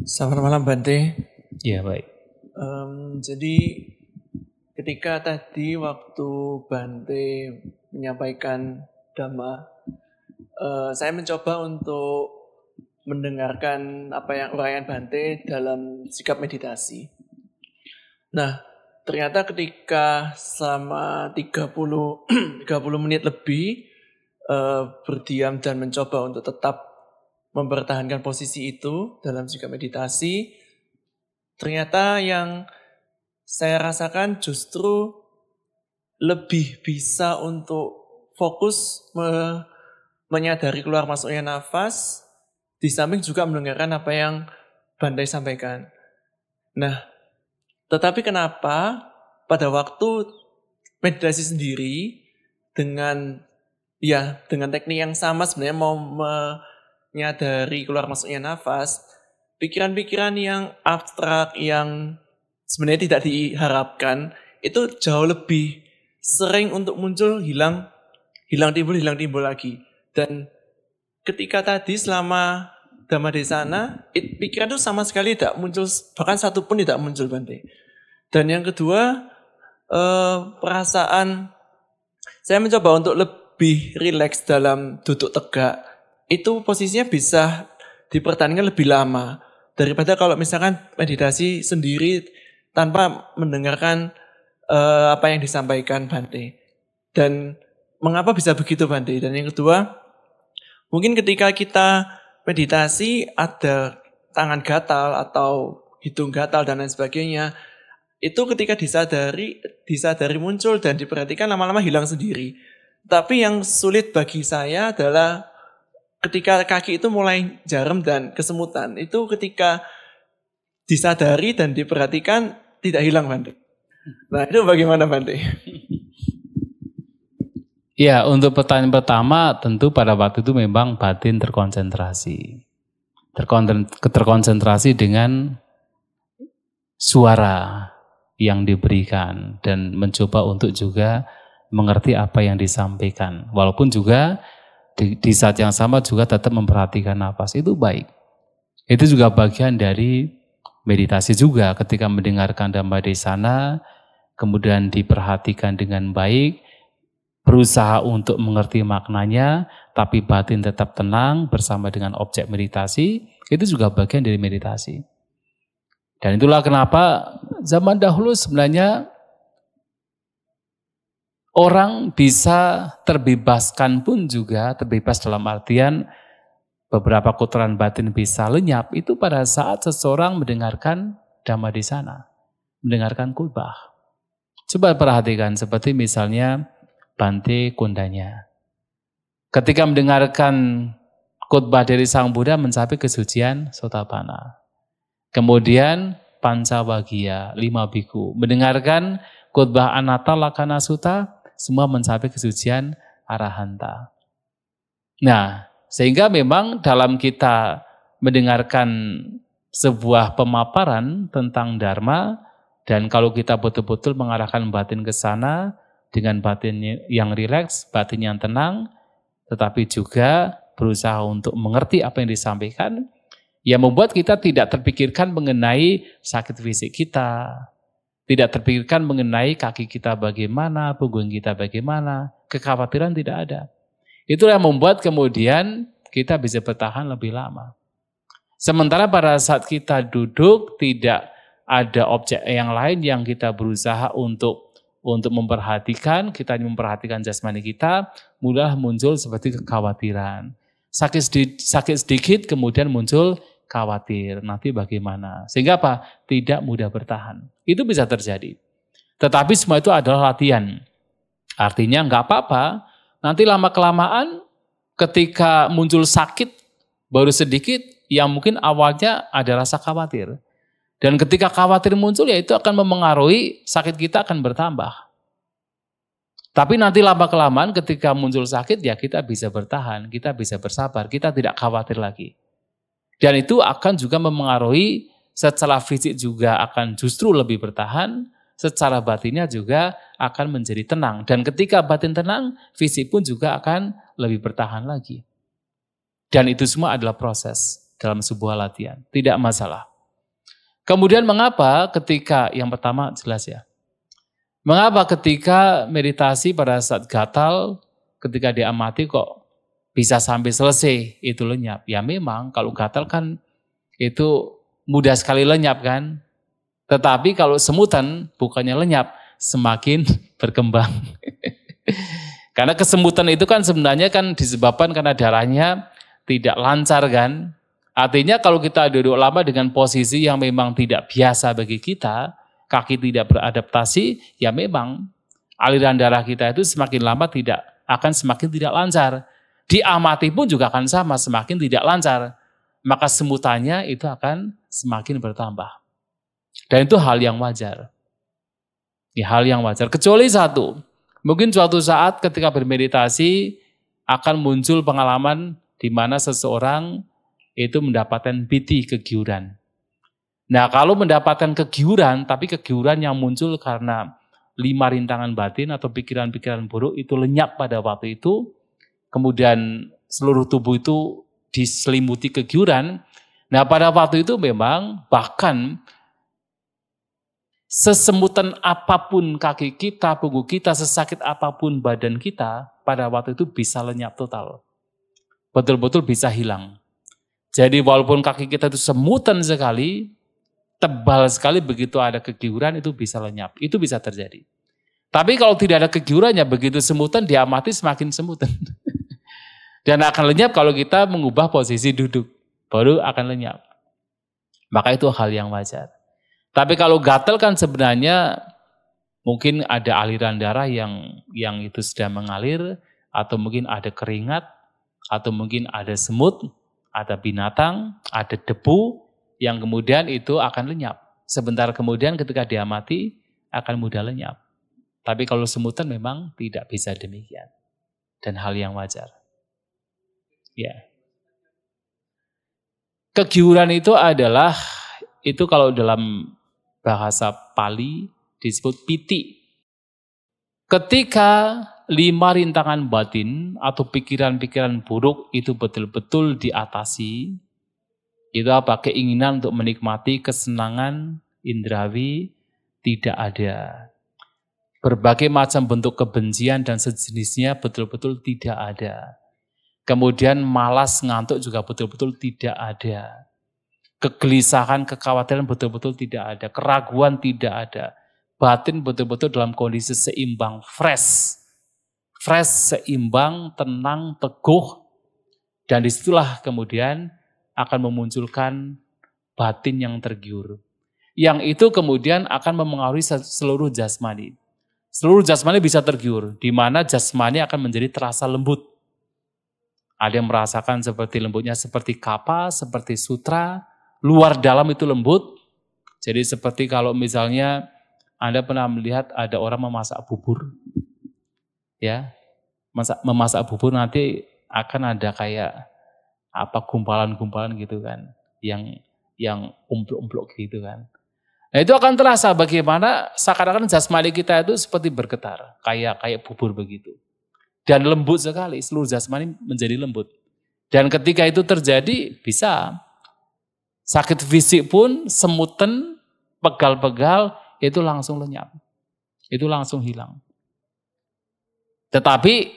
Selamat malam Bante. Ya baik. Jadi ketika tadi waktu Bante menyampaikan Dhamma, saya mencoba untuk mendengarkan apa yang uraian Bante dalam sikap meditasi. Nah, ternyata ketika selama 30 menit lebih berdiam dan mencoba untuk tetap mempertahankan posisi itu dalam sikap meditasi, ternyata yang saya rasakan justru lebih bisa untuk fokus menyadari keluar masuknya nafas, di samping juga mendengarkan apa yang Bante sampaikan. Nah, tetapi kenapa pada waktu meditasi sendiri dengan teknik yang sama sebenarnya mau menyadari keluar masuknya nafas, pikiran-pikiran yang abstrak yang sebenarnya tidak diharapkan itu jauh lebih sering untuk muncul, hilang timbul lagi. Dan ketika tadi selama Dhammadesana, pikiran itu sama sekali tidak muncul, bahkan satu pun tidak muncul Bante. Dan yang kedua, perasaan saya mencoba untuk lebih rileks dalam duduk tegak. Itu posisinya bisa dipertahankan lebih lama daripada kalau misalkan meditasi sendiri tanpa mendengarkan apa yang disampaikan Bante. Dan mengapa bisa begitu Bante? Dan yang kedua, mungkin ketika kita meditasi ada tangan gatal atau hidung gatal dan lain sebagainya, itu ketika disadari muncul dan diperhatikan lama-lama hilang sendiri. Tapi yang sulit bagi saya adalah ketika kaki itu mulai jarum dan kesemutan, itu ketika disadari dan diperhatikan tidak hilang Bante. Nah itu bagaimana Bante? Ya, untuk pertanyaan pertama tentu pada waktu itu memang batin terkonsentrasi. Terkonsentrasi dengan suara yang diberikan dan mencoba untuk juga mengerti apa yang disampaikan. Walaupun juga di saat yang sama juga tetap memperhatikan nafas, itu baik. Itu juga bagian dari meditasi juga ketika mendengarkan Dhammadesana, kemudian diperhatikan dengan baik, berusaha untuk mengerti maknanya, tapi batin tetap tenang bersama dengan objek meditasi, itu juga bagian dari meditasi. Dan itulah kenapa zaman dahulu sebenarnya orang bisa terbebaskan pun juga, terbebas dalam artian beberapa kotoran batin bisa lenyap, itu pada saat seseorang mendengarkan Dhammadesana, mendengarkan khotbah. Coba perhatikan seperti misalnya Bante Kondanya. Ketika mendengarkan khotbah dari Sang Buddha mencapai kesucian Sotapanna. Kemudian Pancawagya, 5 biku. Mendengarkan khotbah Anatta Lakkhana Sutta, semua mencapai kesucian Arahanta. Nah, sehingga memang dalam kita mendengarkan sebuah pemaparan tentang Dharma, dan kalau kita betul-betul mengarahkan batin ke sana, dengan batin yang rileks, batin yang tenang, tetapi juga berusaha untuk mengerti apa yang disampaikan, yang membuat kita tidak terpikirkan mengenai sakit fisik kita, tidak terpikirkan mengenai kaki kita bagaimana, punggung kita bagaimana, kekhawatiran tidak ada. Itulah yang membuat kemudian kita bisa bertahan lebih lama. Sementara pada saat kita duduk tidak ada objek yang lain yang kita berusaha untuk memperhatikan, kita memperhatikan jasmani kita, mudah muncul seperti kekhawatiran. Sakit sedikit kemudian muncul khawatir, nanti bagaimana. Sehingga apa? Tidak mudah bertahan. Itu bisa terjadi. Tetapi semua itu adalah latihan. Artinya enggak apa-apa, nanti lama-kelamaan ketika muncul sakit baru sedikit, yang mungkin awalnya ada rasa khawatir. Dan ketika khawatir muncul, ya itu akan memengaruhi sakit kita akan bertambah. Tapi nanti lama-kelamaan ketika muncul sakit, ya kita bisa bertahan, kita bisa bersabar, kita tidak khawatir lagi. Dan itu akan juga memengaruhi secara fisik juga akan justru lebih bertahan, secara batinnya juga akan menjadi tenang. Dan ketika batin tenang, fisik pun juga akan lebih bertahan lagi. Dan itu semua adalah proses. dalam sebuah latihan. Tidak masalah. Kemudian mengapa ketika, yang pertama jelas ya. Mengapa ketika meditasi pada saat gatal, ketika diamati kok bisa sampai selesai itu lenyap. Ya memang kalau gatal kan itu mudah sekali lenyap kan. Tetapi kalau semutan bukannya lenyap, semakin berkembang. Karena kesemutan itu kan sebenarnya kan disebabkan karena darahnya tidak lancar kan. Artinya kalau kita duduk lama dengan posisi yang memang tidak biasa bagi kita, kaki tidak beradaptasi, ya memang aliran darah kita itu semakin lama akan semakin tidak lancar. Diamati pun juga akan sama, semakin tidak lancar. Maka semutannya itu akan semakin bertambah. Dan itu hal yang wajar. Ya, hal yang wajar. Kecuali satu, mungkin suatu saat ketika bermeditasi akan muncul pengalaman di mana seseorang itu mendapatkan piti, kegiuran. Nah kalau mendapatkan kegiuran, tapi kegiuran yang muncul karena 5 rintangan batin atau pikiran-pikiran buruk itu lenyap pada waktu itu, kemudian seluruh tubuh itu diselimuti kegiuran. Nah pada waktu itu memang bahkan sesemutan apapun kaki kita, punggung kita, sesakit apapun badan kita, pada waktu itu bisa lenyap total. Betul-betul bisa hilang. Jadi walaupun kaki kita itu semutan sekali, tebal sekali, begitu ada kegiuran itu bisa lenyap. Itu bisa terjadi. Tapi kalau tidak ada kegiurannya, begitu semutan diamati semakin semutan. Dan akan lenyap kalau kita mengubah posisi duduk. Baru akan lenyap. Maka itu hal yang wajar. Tapi kalau gatal kan sebenarnya mungkin ada aliran darah yang itu sedang mengalir, atau mungkin ada keringat, atau mungkin ada semut, ada binatang, ada debu, yang kemudian itu akan lenyap. Sebentar kemudian ketika diamati akan mudah lenyap. Tapi kalau semutan memang tidak bisa demikian. Dan hal yang wajar. Ya. Kegiuran itu adalah, itu kalau dalam bahasa Pali disebut piti. Ketika 5 rintangan batin atau pikiran-pikiran buruk itu betul-betul diatasi, itu apa? Keinginan untuk menikmati kesenangan indrawi tidak ada. Berbagai macam bentuk kebencian dan sejenisnya betul-betul tidak ada. Kemudian malas, ngantuk juga betul-betul tidak ada. Kegelisahan, kekhawatiran betul-betul tidak ada. Keraguan tidak ada. Batin betul-betul dalam kondisi seimbang, fresh. Fresh, seimbang, tenang, teguh. Dan disitulah kemudian akan memunculkan batin yang tergiur. Yang itu kemudian akan memengaruhi seluruh jasmani. Seluruh jasmani bisa tergiur, di mana jasmani akan menjadi terasa lembut. Ada yang merasakan seperti lembutnya seperti kapas, seperti sutra, luar dalam itu lembut. Jadi seperti kalau misalnya Anda pernah melihat ada orang memasak bubur. Ya, memasak bubur nanti akan ada kayak gumpalan-gumpalan gitu kan, yang umplok-umplok gitu kan. Nah itu akan terasa bagaimana seakan-akan jasmani kita itu seperti bergetar, kayak bubur begitu. Dan lembut sekali, seluruh jasmani menjadi lembut. Dan ketika itu terjadi bisa sakit fisik pun, semutan, pegal-pegal itu langsung lenyap. Itu langsung hilang. Tetapi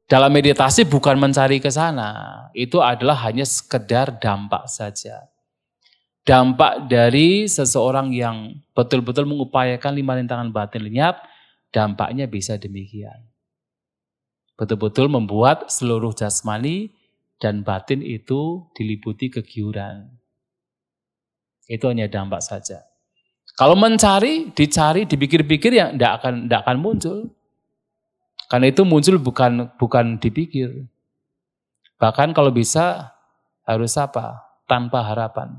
dalam meditasi bukan mencari ke sana, itu adalah hanya sekedar dampak saja. Dampak dari seseorang yang betul-betul mengupayakan 5 rintangan batin lenyap, dampaknya bisa demikian. Betul-betul membuat seluruh jasmani dan batin itu diliputi kegiuran. Itu hanya dampak saja. Kalau mencari, dicari, dipikir-pikir ya tidak akan muncul. Karena itu muncul bukan dipikir. Bahkan kalau bisa harus apa? Tanpa harapan.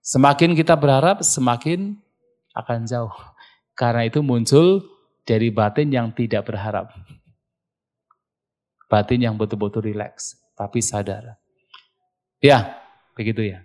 Semakin kita berharap, semakin akan jauh. Karena itu muncul dari batin yang tidak berharap. Batin yang betul-betul rileks, tapi sadar. Ya, begitu ya.